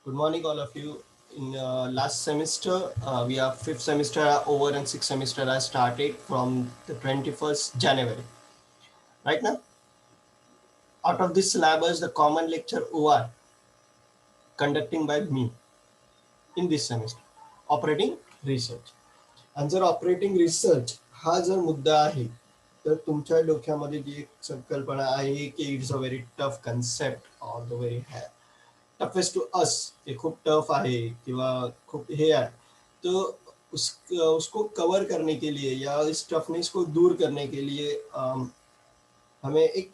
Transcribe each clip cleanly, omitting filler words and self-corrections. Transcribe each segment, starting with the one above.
Good morning, all of you. In last semester, we have fifth semester over and sixth semester I started from the 21st January. Right now, out of this syllabus, the common lecture OR conducting by me in this semester, operating research. आणि जर operating research हा जर मुद्दा आहे तर तुमच्या डोक्यामध्ये जी एक संकल्पना आहे की it's a very tough concept or the very toughest to us, ये खूप टफ आहे किंवा खूप हे आहे, तो उसको कवर करने के लिए या इस टफनेस को दूर करने के लिए हमें एक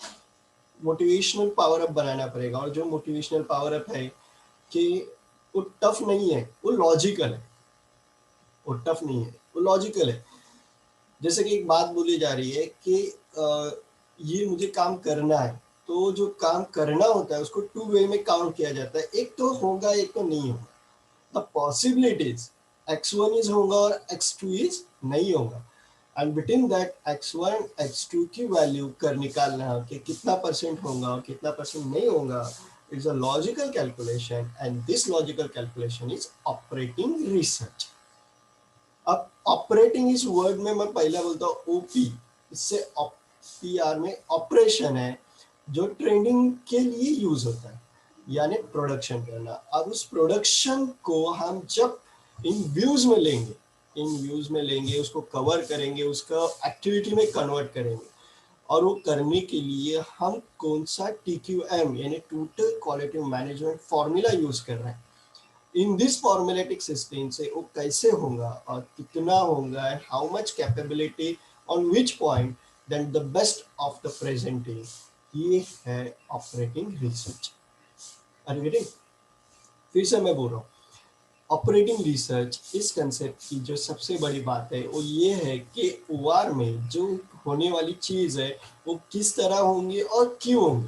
मोटिवेशनल पावर अप बनाना पड़ेगा। और जो मोटिवेशनल पावर अप है कि वो टफ नहीं है, वो लॉजिकल है। वो टफ नहीं है, वो लॉजिकल है। जैसे कि एक बात बोली जा रही है कि ये मुझे काम करना है, तो जो काम करना होता है उसको टू वे में काउंट किया जाता है, एक तो होगा एक तो नहीं होगा। द पॉसिबिलिटीज x1 इज होगा और x2 इज नहीं होगा, and between that x1 x2 की वैल्यू कर निकालना कि कितना परसेंट होगा और कितना परसेंट नहीं होगा, it's a logical calculation, and this logical calculation is operating research. अब ऑपरेटिंग इस वर्ड में मैं पहले बोलता हूँ ओपी, इससे पीआर में ऑपरेशन है जो ट्रेडिंग के लिए यूज होता है, यानी प्रोडक्शन करना। अब उस प्रोडक्शन को हम जब इन व्यूज में लेंगे, उसको कवर करेंगे, उसका एक्टिविटी में कन्वर्ट करेंगे, और वो करने के लिए हम कौन सा TQM यानी total quality management formula use कर रहे हैं। इन दिस फॉर्मेटिक सिस्टम से वो कैसे होगा और कितना होगा, how much capability on which point, then the best of the presenting, ये है ऑपरेटिंग रिसर्च। अरे फिर से मैं बोल रहा हूँ, ऑपरेटिंग रिसर्च इस कंसेप्ट की जो सबसे बड़ी बात है वो ये है कि ओआर में जो होने वाली चीज है वो किस तरह होंगी और क्यों होंगी,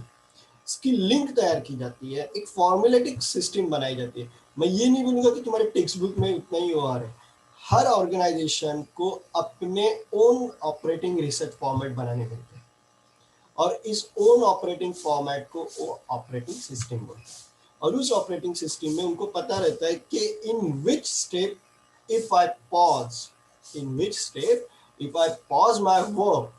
इसकी लिंक तैयार की जाती है, एक फॉर्मुलेटिक सिस्टम बनाई जाती है। मैं ये नहीं बोलूंगा कि तुम्हारे टेक्स्ट बुक में इतना ही ओआर है, हर ऑर्गेनाइजेशन को अपने ओन ऑपरेटिंग रिसर्च फॉर्मेट बनाने पड़ते हैं, और इस ओन ऑपरेटिंग फॉर्मेट को वो ऑपरेटिंग सिस्टम बोलते हैं। और उस ऑपरेटिंग सिस्टम में उनको पता रहता है कि in which step if I pause, in which step if I pause my work,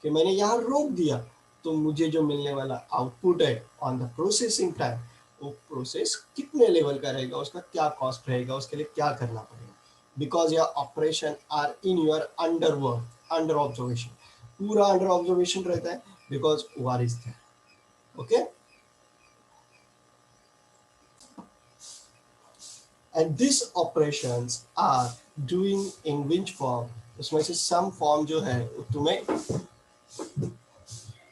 कि मैंने यहाँ रोक दिया तो मुझे जो मिलने वाला आउटपुट है ऑन द प्रोसेसिंग टाइम, वो प्रोसेस कितने लेवल का रहेगा, उसका क्या कॉस्ट रहेगा, उसके लिए क्या करना पड़ेगा, because your operation are in your under work, under observation, पूरा अंडर ऑब्जर्वेशन रहता है, because war is there. Okay, and this operations are doing in which form, उसमें से सम फॉर्म जो है तुम्हें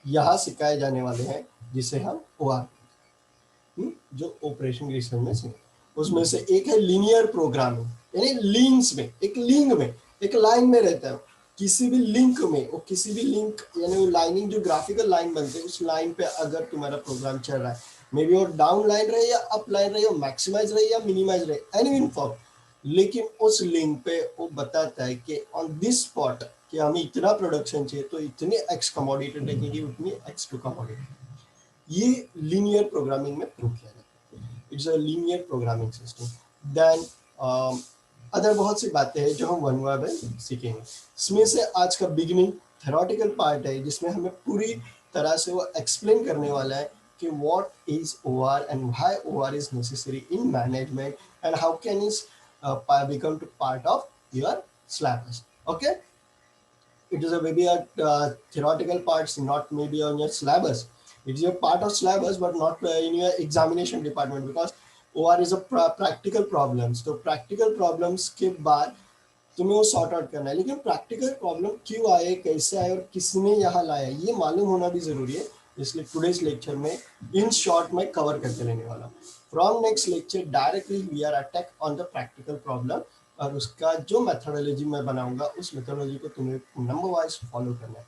यहाँ सिखाए जाने वाले हैं, जिसे हम ओआर, जो ऑपरेशन रिसर्च में से, उसमें से एक है लीनियर प्रोग्रामिंग, यानी लिंक्स में, एक लिंक में, एक लाइन में रहता है, किसी भी लिंक में, वो किसी भी लिंक यानी वो लाइनिंग जो ग्राफिकल लाइन बनते हैं, उस लाइन पे अगर तुम्हारा प्रोग्राम चल रहा है, मे बी वो डाउन लाइन रहे या अप लाइन रहे, मैक्सिमाइज रहे या मिनिमाइज रहे, एनी फॉर्म, लेकिन उस लिंक पे वो बताता है कि ऑन दिस स्पॉट कि हमें इतना प्रोडक्शन चाहिए तो इतने एक्स कमोडिटी लगेगी, उतनी x2 कमोडिटी। ये लीनियर प्रोग्रामिंग में प्रूव किया जाता है, it's a linear programming system. Then other बहुत सी बातें हैं जो हम वन बाय वन सीखेंगे। इसमें से आज का बिगिनिंग थेरोटिकल पार्ट है, जिसमें हमें पूरी तरह से वो एक्सप्लेन करने वाला है कि what is OR and why OR is necessary in management and how can is become to part of your syllabus. Okay, it is a maybe a theoretical parts, not maybe on your syllabus. It is a part of syllabus but not in your examination department, because OR is a practical problems, तो practical problems के बाद तुम्हें वो sort out करना है, लेकिन practical problem क्यों आए, कैसे आए और किसने यहाँ लाया, ये मालूम होना भी जरूरी है। इसलिए टुडेस लेक्चर में इन शॉर्ट में कवर करके लेने वाला हूँ। From next lecture directly we are attack on the practical problem, और उसका जो मेथोडोलॉजी मैं बनाऊंगा उस मेथोडोलॉजी को तुम्हें नंबर वाइज फॉलो करना है,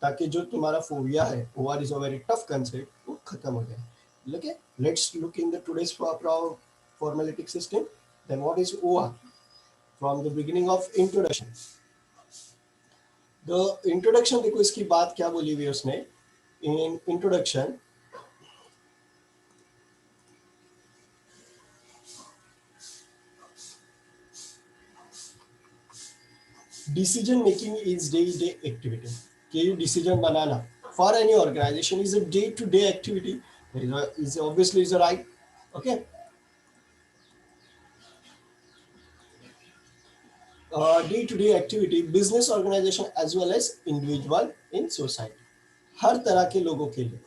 ताकि जो तुम्हारा फोबिया है OR is a very tough concept वो खत्म हो जाए। Okay, let's look in the today's formalistic system. Then what is OR from the beginning of introduction. The introduction देखो, इसकी बात क्या बोली हुई उसने in introduction, decision making is day-to-day activity. कि decision बनाना for any organization is a day-to-day activity. Is obviously is a right. Okay. Day-to-day activity, business organization as well as individual in society. हर तरह के लोगों के लिए.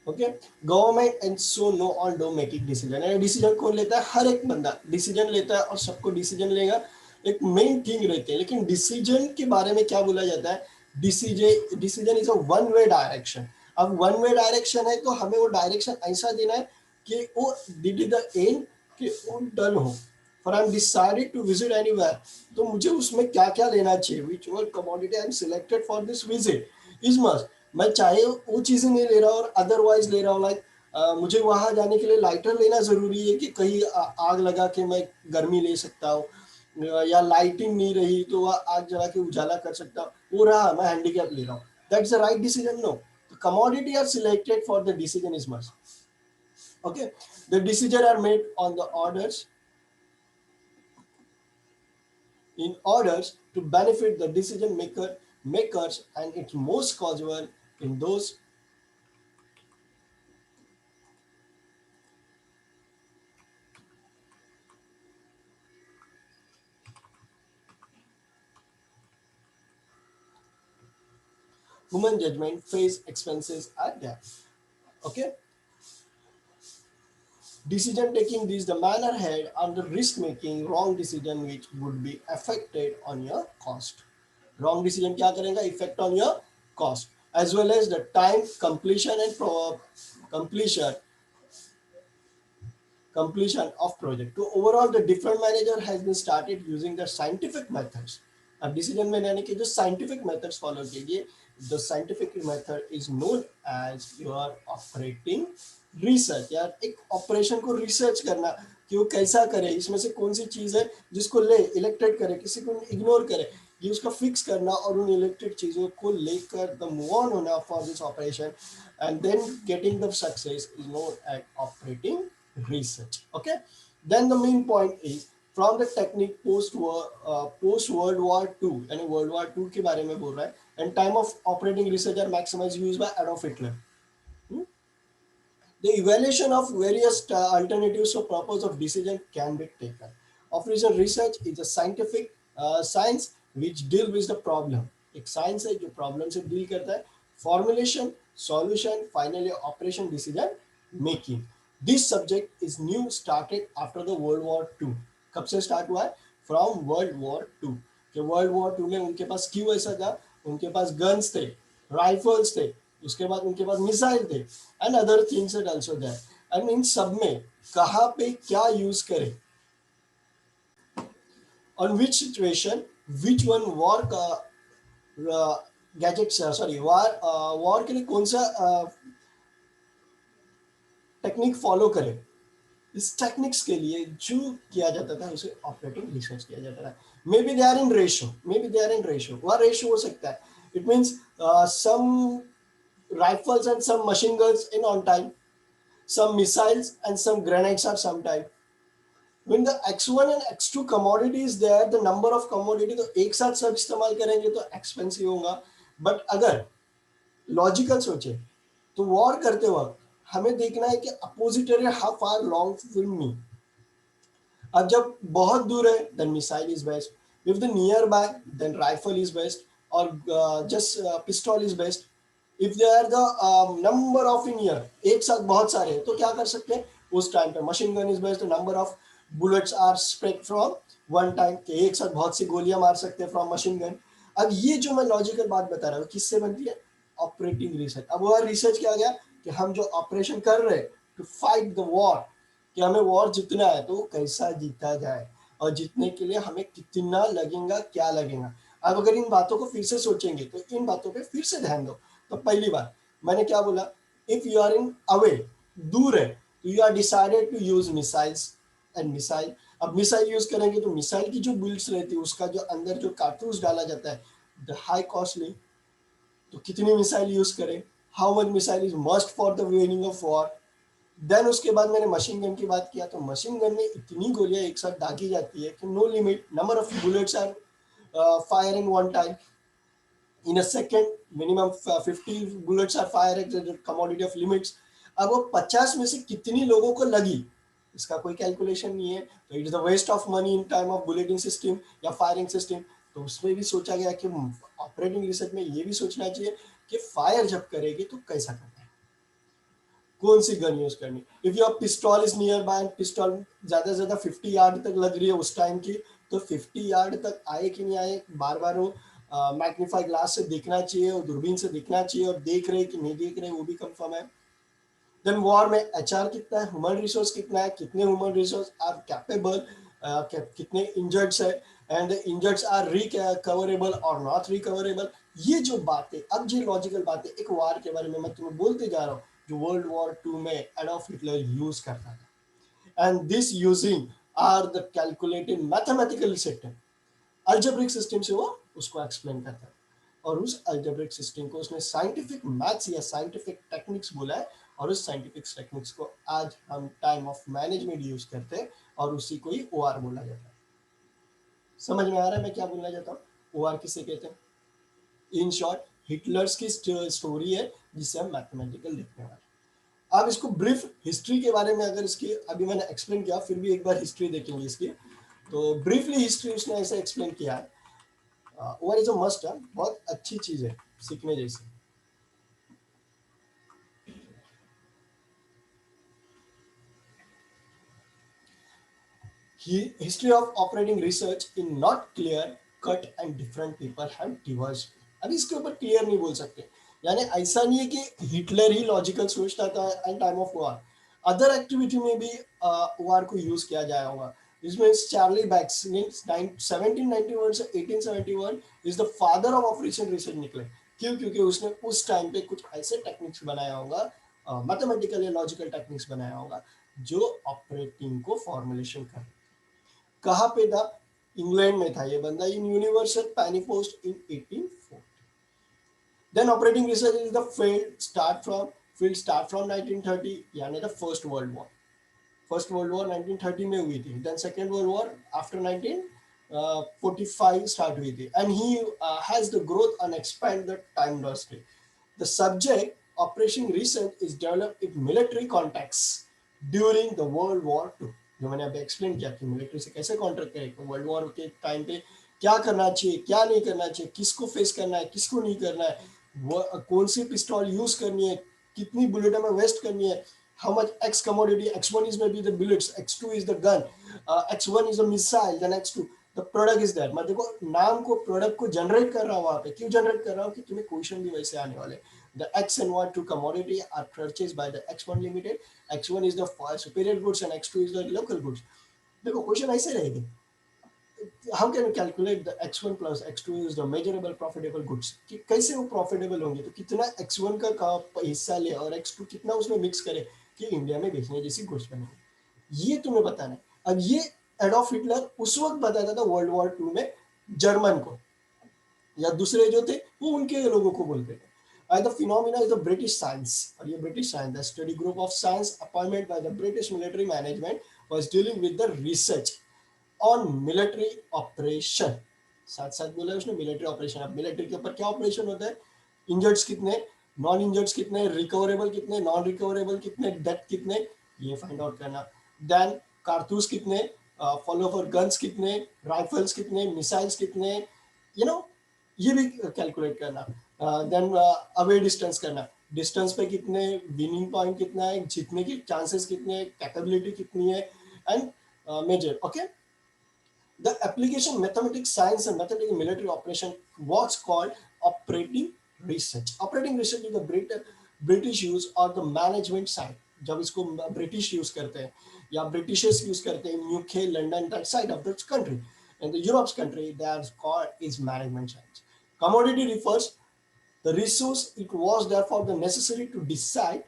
Okay, government and so no on do making decision. Decision कौन लेता है? हर एक बंदा डिसीजन लेता है और सबको डिसीजन लेगा एक मेन थिंग रहते हैं. लेकिन डिसीजन के बारे में क्या बोला जाता है? Decision is a one way direction. अब वन वे डायरेक्शन है तो हमें वो डायरेक्शन ऐसा देना है कि वो डिड द एंड कि वो डन हो. For I am decided to visit anywhere, तो मुझे उसमें क्या क्या लेना चाहिए, which were commodity I am selected for this visit is must. मैं चाहे वो चीजें नहीं ले रहा और अदरवाइज ले रहा हूँ. लाइक मुझे वहां जाने के लिए लाइटर लेना जरूरी है कि कहीं आग लगा के मैं गर्मी ले सकता हूँ, या लाइटिंग नहीं रही तो वह आग जला के उजाला कर सकता हूँ. वो रहा, मैं हैंडीकैप ले रहा हूँ. That's the right decision? No. Commodity are selected for the decision is must. Okay, the decisions are made on the orders in orders to benefit the decision makers, and it's most causal in those human judgment phase expenses are there. Okay, decision taking is the manner ahead and the risk making wrong decision which would be affected on your cost. Wrong decision क्या करेगा? Effect on your cost as well as the time completion and completion of project. So overall the different manager has been started using the scientific methods. अब decision में लेने के जो scientific methods follow कीजिए. The scientific method is known as your operating research. यार एक operation को research करना कि वो कैसा करे, इसमें से कौन सी चीज है जिसको ले इलेक्टेड करे, किसी को इग्नोर करे, ये उसका फिक्स करना और उन इलेक्टेड चीजों को लेकर द मूव ऑन होना for this operation and then getting the success is known as operating research. Okay, then the main point is from the technique post World War II, यानी World War II के बारे में बोल रहा है. And time of operating research are maximized used by Adolf Hitler. The evaluation of various alternatives for purpose of decision can be taken. Operation research is a scientific science which deal with the problem. एक science है जो problem से deal करता है. Formulation, solution, finally operation decision making. This subject is new started after the World War II. कब से start हुआ है? From World War II. कि World War II में उनके पास क्यों ऐसा था? उनके पास guns थे, rifles थे, उसके बाद उनके पास मिसाइल थे, and other things are also there. And इन सब में कहाँ पे क्या use करें? On which situation, which one war gadgets, war के लिए कौन सा टेक्निक फॉलो करें? इस टेक्निक्स के लिए जो किया जाता था उसे ऑपरेटिंग रिसर्च किया जाता था. May be they are in ratio, वह रेशियो हो सकता है. It means some rifles and some machine guns in on time, some missiles and some grenades are sometime. When the X1 and X2 commodity is there, the number of commodity तो एक साथ सब इस्तेमाल करेंगे तो एक्सपेंसिव होगा. But अगर logical सोचे तो वॉर करते वक्त हमें देखना है कि अपोजिटरी how far long will me. अब जब बहुत दूर है then missile is best, if the near by then rifle is best और just pistol is best. If they are the number of in year, एक साथ बहुत सारे हैं, तो क्या कर सकते हैं उस टाइम पे? Machine gun is best, number of bullets are spread from one time, एक साथ बहुत सी गोलियां मार सकते हैं फ्रॉम मशीन गन. अब ये जो मैं लॉजिकल बात बता रहा हूँ किससे बनती है? Operating research. अब वह रिसर्च क्या गया कि हम जो ऑपरेशन कर रहे हैं टू फाइट द वॉर, कि हमें वॉर जीतना है तो कैसा जीता जाए और जीतने के लिए हमें कितना लगेगा, क्या लगेगा. अब अगर इन बातों को फिर से सोचेंगे तो इन बातों पे फिर से ध्यान दो. तो पहली बात मैंने क्या बोला? If you are in away, दूर है, तो you are decided to use missiles and missile. अब मिसाइल यूज करेंगे तो मिसाइल की जो बुलेट्स रहती है उसका जो अंदर जो कार्टूज डाला जाता है द हाई कॉस्टली. तो कितनी मिसाइल यूज करें? How much missile is must for the winning of war? Then उसके बाद मैंने मशीन गन की बात किया, तो मशीन गन में इतनी गोलियां एक साथ दागी जाती है कि no limit number of bullets are fire in one time, in a second minimum 50 bullets are fire at commodity of limits. अब वो 50 में से कितनी लोगों को लगी इसका कोई कैलकुलेशन नहीं है, तो it is the waste of money in time of bulleting system या फायरिंग सिस्टम। तो उसमें भी सोचा गया कि ऑपरेटिंग रिसर्च में ये भी सोचना चाहिए कि फायर जब करेगी तो कैसा करना है, कौन सी गन यूज करनी। If your pistil is near by, pistol ज्यादा से ज्यादा 50 यार्ड तक लग रही है उस टाइम की, तो 50 यार्ड तक आए कि नहीं आए, बार बार वो मैग्नीफाई ग्लास से देखना चाहिए और दूरबीन से देखना चाहिए, और देख रहे कि नहीं देख रहे वो भी कंफर्म है। देन वॉर में एचआर कितना है, ह्यूमन रिसोर्स कितना है, कितने ह्यूमन रिसोर्स आर कैपेबल, कितने इंजर्ड्स है, एंड इंजर्ड्स आर रिकवरेबल और नॉट रिकवरेबल। ये जो बातें, अब ये लॉजिकल बातें एक वार के बारे में मैं तुम्हें बोलते जा रहा हूँ जो वर्ल्ड वॉर टू में एडॉल्फ हिटलर यूज करता था, and this using are the calculated mathematical system, algebraic system से वो उसको एक्सप्लेन करता है। और उस अल्जेब्रिक सिस्टम को उसने साइंटिफिक मैथ्स या साइंटिफिक टेक्निक्स बोला है, और उस साइंटिफिक टेक्निक्स को आज हम टाइम ऑफ मैनेजमेंट यूज करते हैं, और उसी को ही ओआर बोला जाता है। समझ में आ रहा है मैं क्या बोलना चाहता हूँ, ओआर किसे कहते हैं? इन शॉर्ट हिटलर्स की स्टोरी है जिसे हम मैथमेटिकल लिखने वाले। अब इसको ब्रीफ हिस्ट्री के बारे में, अगर इसकी अभी मैंने एक्सप्लेन किया, फिर भी एक बार हिस्ट्री देखेंगे इसकी। तो ब्रीफली हिस्ट्री उसने ऐसे एक्सप्लेन किया है, ओआर इज अ मस्ट है, बहुत अच्छी चीज है सीखने जैसी। History of operating research in not clear cut and different people have diverged। अभी इसके ऊपर क्लियर नहीं बोल सकते, यानी ऐसा नहीं है कि हिटलर ही लॉजिकल सोचता था and time of war, other activity में भी वॉर को यूज किया जाया होगा। इसमें चार्ली बैक्स 1791 से 1871 is the father of operation research निकले। क्यों? क्योंकि उसने उस टाइम पे कुछ ऐसे टेक्निक्स बनाया होगा, मैथमेटिकल या लॉजिकल टेक्निक्स बनाया होगा जो ऑपरेटिंग को फॉर्मुलेशन कर। कहाँ पे था? इंग्लैंड में था ये बंदा, in universal penny post in 1840। Then operating research is the field start from 1930, यानी the first world war. First world war 1930 में हुई थी, then second world war after 1945 start हुई थी, and he has the growth and expand the time industry. The subject operation research is developed in military context during the world war two. जो मैंने अभी explain किया कि military से कैसे contract करें, वर्ल्ड वॉर के टाइम पे क्या करना चाहिए, क्या नहीं करना चाहिए, किसको फेस करना है, किसको नहीं करना है, वो कौन सी पिस्टल यूज करनी है, कितनी बुलेट में वेस्ट करनी है, how much X commodity, X1 is maybe the bullets, X2 is the gun, X1 is a missile, then X2 the product is that। मैं देखो नाम को प्रोडक्ट को जनरेट कर रहा हूँ वहाँ पे, क्यों जनरेट कर रहा हूँ कि तुम्हें क्वेश्चन भी वैसे आने वाले। The X and Y2 commodity are purchased by the X1 limited, X1 is the superior goods and X2 is the local goods। देखो क्वेश्चन ऐसे रहेंगे, how can you calculate the X1 plus X2 is the measurable profitable goods, कि कैसे वो profitable होंगे, तो कितना X1 का हिस्सा ले और X2 कितना उसमें मिक्स करे कि इंडिया में बेचने जैसी गुड्स बनेंगे, ये तुम्हें बताना है। अब ये एडॉल्फ हिटलर उस वक्त बताता था वर्ल्ड वॉर टू में जर्मन को, या दूसरे जो थे वो उनके लोगों को बोलते थे। The phenomena is the British science, और ये British science, the study group of science appointed by the British military management was dealing with the research on military operation. साथ साथ बोला उसने मिलिट्री ऑपरेशन। अब मिलिट्री के ऊपर क्या ऑपरेशन होता है, इंजर्ड्स कितने, नॉन इंजर्ड्स कितने, रिकवरेबल कितने, नॉन रिकवरेबल कितने, डेथ कितने, ये फाइंड आउट करना। देन कारतूस कितने, फॉलो फॉर गन्स कितने, राइफल्स कितने, मिसाइल्स कितने, यू नो ये भी कैलकुलेट करना। देन अवे डिस्टेंस करना, डिस्टेंस पे कितने, विनिंग पॉइंट कितना है, जीतने की चांसेस कितने, कैपेबिलिटी कितनी है, and major. Okay, the application mathematics science and mathematical military operation was called operating research। operating research is the British use or the management side। जब इसको ब्रिटिश यूज करते हैं या ब्रिटिशर्स यूज करते हैं, UK, London, that side of the country, and the Europe's country, they are called is management science। commodity refers the resource, it was therefore the necessary to decide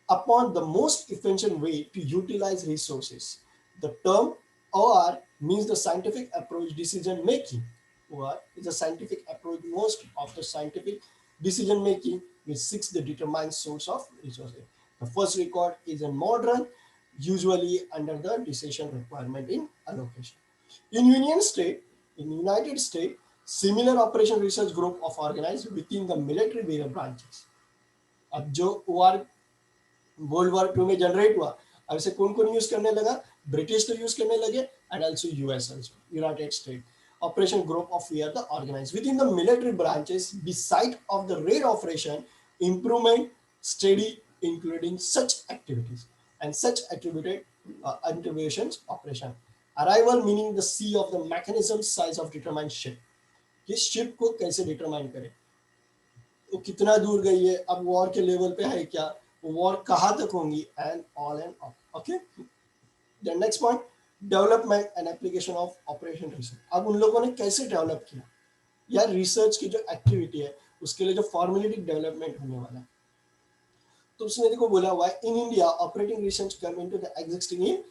upon the most efficient way to utilize resources। The term OR means the scientific approach decision making. OR is a scientific approach, most of the scientific decision making which seeks the determined source of resources। The first record is in modern, usually under the decision requirement in allocation. In Union State, in United States, similar operation research group of organized within the military various branches. अब जो OR world war 2 में generate हुआ, अब इसे कौन कौन use करने लगा? ब्रिटिश तो यूज करने लगे and also US also United state. Operation group of fear the organized within the military branches beside of the raid operation improvement steady including such activities and such attributed interventions operation. Arrival meaning the sea of the mechanism size of determined ship. कि ship को कैसे determine करें, वो कितना दूर गई है, अब वॉर के लेवल पे है क्या, वॉर कहाँ तक होंगी and all and all. Okay, the next point development and application of operation research. अब उन लोगों ने कैसे डेवलप किया, या रिसर्च की जो एक्टिविटी है उसके लिए जो फॉर्मुलेटिक डेवलपमेंट होने वाला है, तो उसने देखो बोला हुआ है in India operating research come into the existing in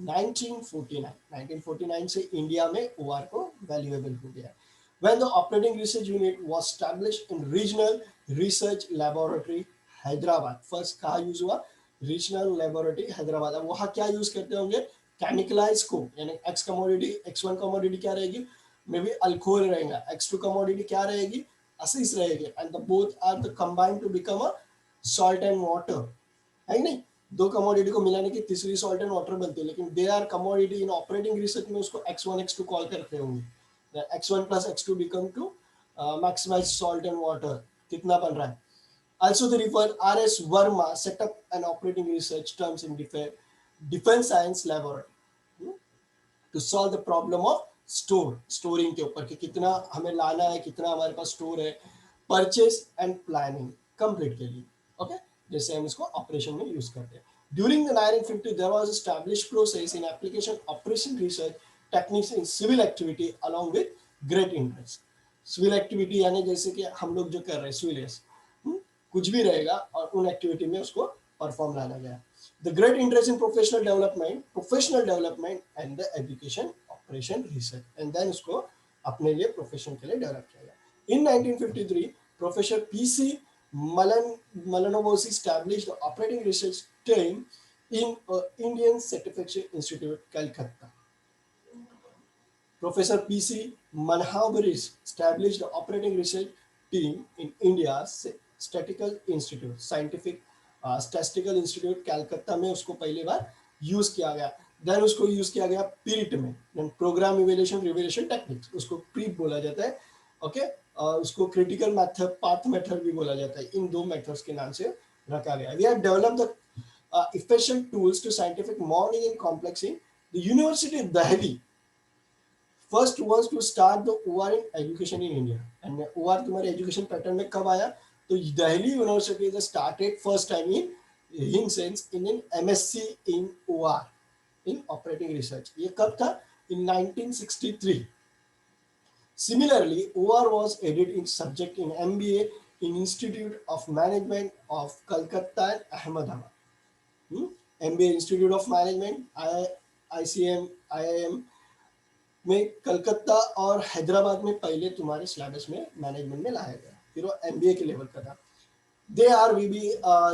1949. 1949 से इंडिया में ओआर को वैल्यूएबल हो गया. When the operating research unit was established in regional research laboratory Hyderabad. First कहाँ यूज हुआ? Regional laboratory Hyderabad. अब वहाँ क्या यूज करते होंगे? केमिकलाइज को, यानी एक्स कमोडिटी, एक्स1 कमोडिटी क्या रहेगी? मे बी अल्कोहल रहेगा. एक्स2 कमोडिटी क्या रहेगी? असीस रहेगी. And the both are the combined to become a salt and water. है नहीं, दो कमोडिटी को मिलाने की तीसरी सॉल्ट एंड वाटर बनती है, लेकिन they are commodity in operating research में उसको x1 x2 कॉल करते होंगे. x1 plus x2 become to maximize salt and water. कितना बन रहा है? Also they refer R.S. Verma set up an operating research terms in defense science laboratory to solve the problem of storing के ऊपर कि कितना हमें लाना है, कितना हमारे पास स्टोर है, परचेस एंड प्लानिंग कंप्लीट के लिए. ओके, जैसे हम इसको ऑपरेशन में यूज करते हैं. During the 1950 there was established process in application operation research techniques in civil activity along with great interest. Civil activity यानी जैसे कि हम लोग जो कर रहे हैं सिविलियंस, कुछ भी रहेगा और उन एक्टिविटी में उसको परफॉर्म लाना गया. The great interest in professional development and the education operation research, and then उसको अपने लिए प्रोफेशन के लिए डेवलप किया गया. In 1953 professor PC Malanovosi established the operating research team in Indian Certification Institute, Calcutta. Professor P.C. Malanovosi established the operating research team in India's Statistical Institute, Statistical Institute, Calcutta में उसको पहली बार use किया गया. Then उसको use किया गया पीरिट में, then program evaluation revaluation techniques, उसको प्रीप बोला जाता है. ओके, उसको क्रिटिकल मेथड, पाथ मेथड भी बोला जाता है. इन दो मेथड्स के नाम से रखा गया. We have developed the efficient tools to scientific modeling and complexing. The University of Delhi first was to start the OR in education in India. And OR तुम्हारे education pattern में कब आया? तो Delhi University has started first time in sense in an MSc in OR, in operating research. ये कब था? In 1963. Similarly, OR was added in subject in MBA in Institute of Management of Calcutta and Ahmedabad. MBA Institute of Management, ICM, IIM में कलकत्ता और हैदराबाद में पहले तुम्हारे syllabus में management में लाया गया, फिर वो MBA के लेवल का था. They are we be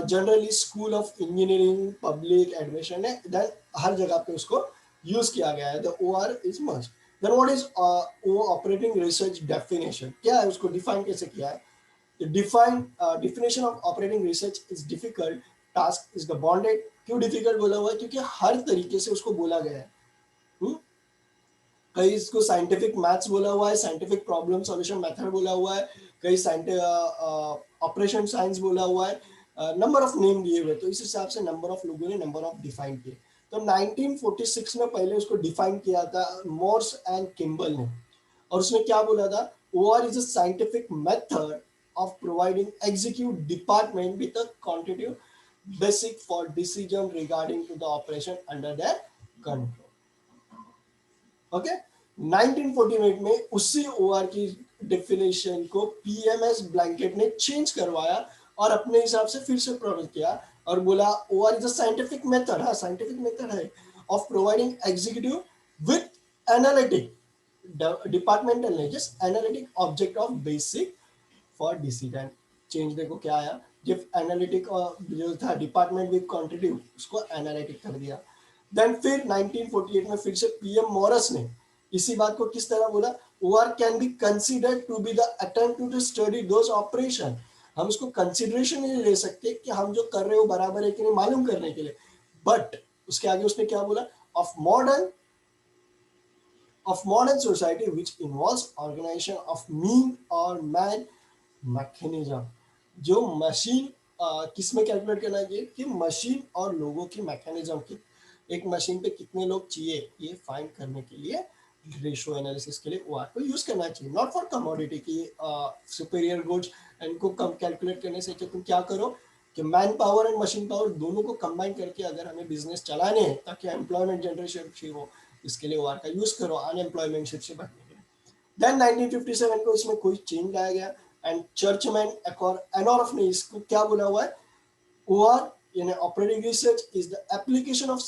generally school of engineering public admission है, देन हर जगह पे उसको यूज किया गया है. द OR इज मस्ट. Then what is operating research definition? क्या है, उसको डिफाइन कैसे किया है? The definition of operating research is difficult. Task is the bonded. क्यों डिफिकल्ट बोला हुआ है? क्योंकि हर तरीके से उसको बोला गया है. कहीं इसको साइंटिफिक मैथ्स बोला हुआ है, साइंटिफिक प्रॉब्लम सॉल्यूशन मेथड बोला हुआ है, कहीं ऑपरेशन साइंस बोला हुआ है, नंबर ऑफ नेम दिए हुए. तो इस हिसाब से नंबर ऑफ लोगों ने नंबर ऑफ डिफाइन किए. तो 1946 में पहले उसको डिफाइन किया था मोर्स एंड किम्बल ने, और उसने क्या बोला था? OR is a scientific method of providing executive department with a quantitative basic for decision regarding to the operation under their control. Okay, 1948 में उसी OR की डेफिनेशन को PMS ब्लैंकेट ने चेंज करवाया और अपने हिसाब से फिर से प्रॉब्लम किया और बोला OR is a scientific method. हाँ, साइंटिफिक मेथड है of providing executive with analytic departmental नहीं, just analytic object of basic for decision. Change देखो क्या आया? एनालिटिक जो था डिपार्टमेंट विद क्वांटिटी उसको एनालिटिक कर दिया। देन फिर 1948 में फिर से पीएम मॉरिस ने इसी बात को किस तरह बोला, OR can be considered to be the attempt to study those operation. हम उसको कंसिडरेशन नहीं ले सकते कि हम जो कर रहे हो बराबर है कि नहीं मालूम करने के लिए, बट उसके आगे उसने क्या बोला, of modern society which involves organization of mean or man mechanism। जो मशीन किस में कैलकुलेट करना चाहिए कि मशीन और लोगों की मैकेनिज्म की, एक मशीन पे कितने लोग चाहिए ये फाइंड करने के लिए रेशियो एनालिसिस के लिए ओआर को यूज करना चाहिए, नॉट फॉर कमोडिटी की सुपीरियर गुड्स इनको कम कैलकुलेट करने से तुम क्या करो कि man power and machine power दोनों को कंबाइन करके अगर हमें बिजनेस चलाने हैं ताकि एम्प्लॉयमेंट जनरेशन हो, इसके लिए ओआर का यूज करो अनएम्प्लॉयमेंट से बचने के लिए। देन 1957 को इसमें कोई चेंज लाया गया एंड चर्चमैन एनॉरफ ने इसको क्या बोला हुआ है, ओआर यानी operating research is the application of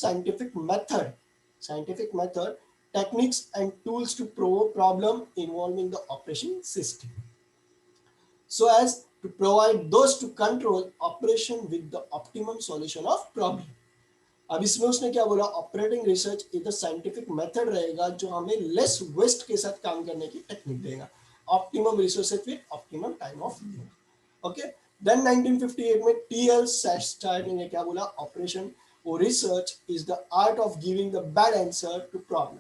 scientific method techniques and tools to probe problem involving the operation system so as to provide those to control operation with the optimum solution of problem। अब इसमें उसने क्या बोला, operating research इधर scientific method रहेगा जो हमें less waste के साथ काम करने की टेक्निक देगा, optimum resources with optimum time of use. Okay, then 1958 में टीएल सैस्टायर ने क्या बोला, ऑपरेशन और research is the art of giving the bad answer to problem.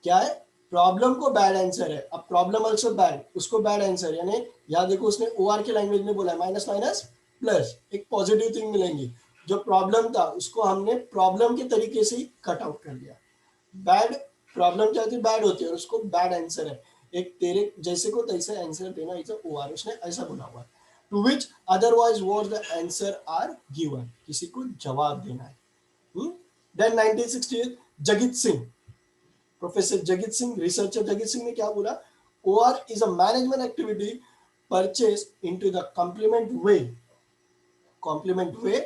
क्या है, प्रॉब्लम को बैड आंसर है, अब प्रॉब्लम आल्सो बैड, उसको बैड आंसर, यानी यहां देखो उसने ओआर के लैंग्वेज में बोला माइनस माइनस प्लस, एक पॉजिटिव थिंग मिलेंगी, जो प्रॉब्लम था उसको हमने प्रॉब्लम के तरीके से ही कट आउट कर दिया। बैड प्रॉब्लम क्या होती है, बैड होती है और उसको बैड आंसर है, एक तेरे जैसे को तैसे आंसर देना, इसे ओआर उसने ऐसा बोला हुआ है। To which otherwise word the answer are given, किसी को जवाब देना है। Then 1968 Jagit Singh, professor Jagit Singh, researcher Jagit Singh ने क्या बोला, OR is a management activity purchase into the complement way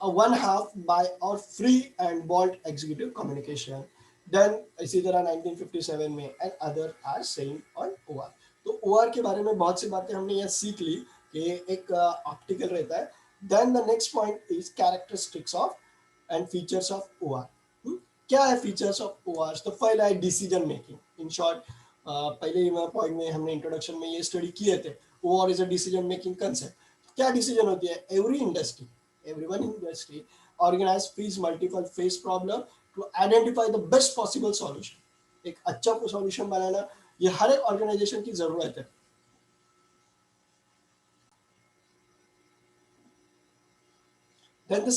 a one half by or free and bold executive communication। then इसी तरह 1957 में and other are saying on OR। तो OR के बारे में बहुत सी बातें हमने यहाँ सीख ली कि एक ऑप्टिकल रहता है। then the next point is characteristics of and features of OR। क्या है फीचर्स ऑफ OR? तो पहला है डिसीजन मेकिंग, इन शॉर्ट पहले पॉइंट में हमने इंट्रोडक्शन में ये स्टडी किए थे, OR is a decision making concept. क्या डिसीजन होती है, everyone in industry organize face multiple face problem to identify the best possible solution। एक अच्छा सॉल्यूशन बनाना ये हर एक ऑर्गेनाइजेशन की जरूरत है। Then the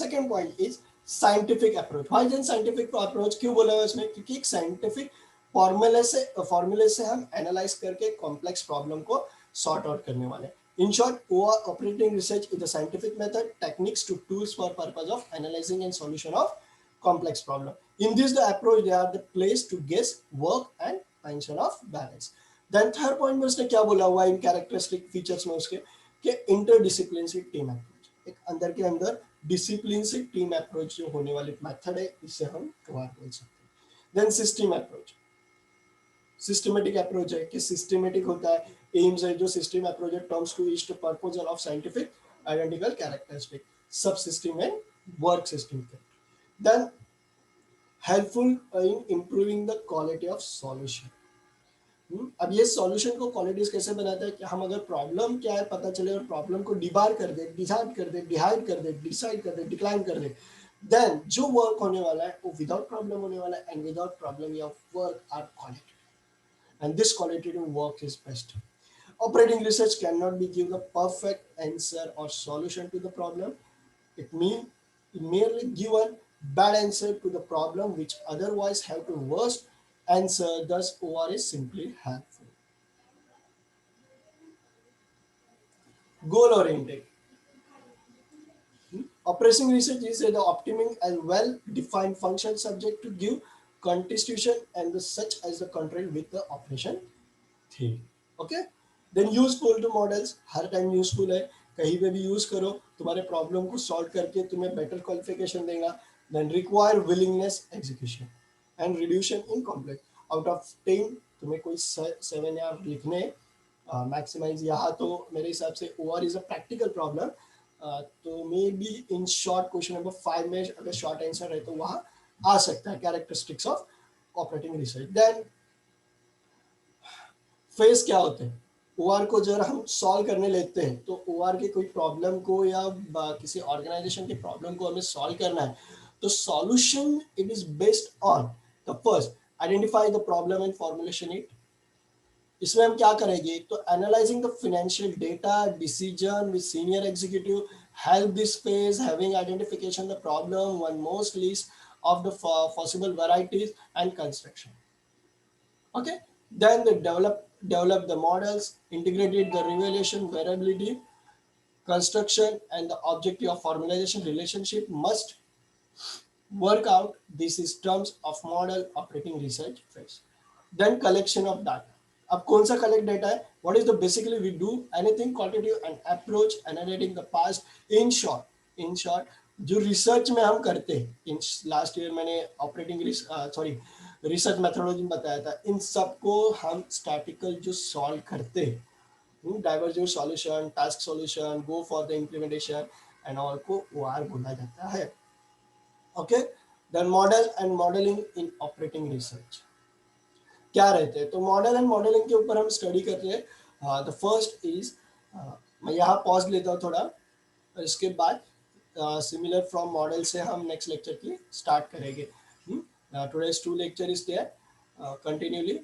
second point is scientific approach। why then scientific approach क्यों बोला है इसमें, क्योंकि एक साइंटिफिक फॉर्मूले से हम एनालाइज करके कॉम्प्लेक्स प्रॉब्लम को सॉर्ट आउट करने वाले हैं। In short, OR operating research is a scientific method, techniques to tools for purpose of analyzing and solution of complex problem। In this, the approach they are the place to guess, work and function of balance। Then third point में उसने क्या बोला हुआ इन characteristic features में उसके कि interdisciplinary team approach, एक अंदर के अंदर डिसिप्लिन से टीम अप्रोच जो होने वाली मेथड है इससे हम OR बोल सकते हैं। Then system approach, systematic approach है कि सिस्टमेटिक होता है, एम्स है जो सिस्टम अप्रोच है, terms to east proposal of scientific identical characteristic sub system and work system के। Then helpful in improving the quality of solution. अब ये सॉल्यूशन को क्वालिटीज कैसे बनाता है कि हम अगर प्रॉब्लम क्या है पता चले और प्रॉब्लम को डिबार कर दे, डिसाइड कर दे, डिहाइड कर दे, डिसाइड कर दे, डिक्लाइन कर दे, देन जो वर्क होने वाला है वो विदाउट प्रॉब्लम होने वाला है and without problem your work are quality and this qualitative work is best। Operating research cannot be give the perfect answer or solution to the problem। It merely give a bad answer to the problem which otherwise have to worst answer, thus OR is simply helpful। Goal oriented operating research is the optimum and well defined function subject to give constitution and the such as the control with the operation थी। Okay, then useful to models, हर time useful है, कहीं पे भी use करो, तुम्हारे problem को solve करके तुम्हें बेटर क्वालिफिकेशन देगा। Then require willingness execution and reduction in complex, out of 10 तुम्हें कोई 7 या लिखने मैक्सिमाइज, यहाँ तो मेरे हिसाब से OR is a practical problem, तो may be in short question number 5 में अगर शॉर्ट आंसर है तो वहाँ आ सकता है characteristics of operating research. Then phase क्या होते हैं, ओआर को जब हम सॉल्व करने लेते हैं तो ओआर के कोई प्रॉब्लम को या किसी ऑर्गेनाइजेशन के प्रॉब्लम को हमें सॉल्व करना है, तो solution it is based on the first identify the problem and formulation it. इसमें हम क्या करेंगे, तो analysing the financial data decision with senior executive help this phase having identification the problem one most list of the possible varieties and construction. Okay, then they develop the models, integrated the revelation variability construction and the objective of formalization relationship must work out these systems of model operating research phase. Then collection of data. अब कौन सा collect data है, what is the basically we do anything quantitative and approach analyzing the past in short जो research में हम करते हैं, in last year मैंने ऑपरेटिंग रिसर्च मेथोडोलॉजी बताया था, इन सबको हम स्टैटिकल जो सॉल्व करते हैं, divergent solution, task solution, go for the implementation and all को ओआर बोला जाता है। Okay, then model and modelling in operating research क्या रहते हैं, तो मॉडल एंड मॉडलिंग के ऊपर हम स्टडी कर रहे हैं। द फर्स्ट इज, मैं यहाँ पॉज लेता हूँ थोड़ा, इसके बाद सिमिलर फ्रॉम मॉडल से हम नेक्स्ट लेक्चर की स्टार्ट करेंगे। Today's 2 lecture is there, continually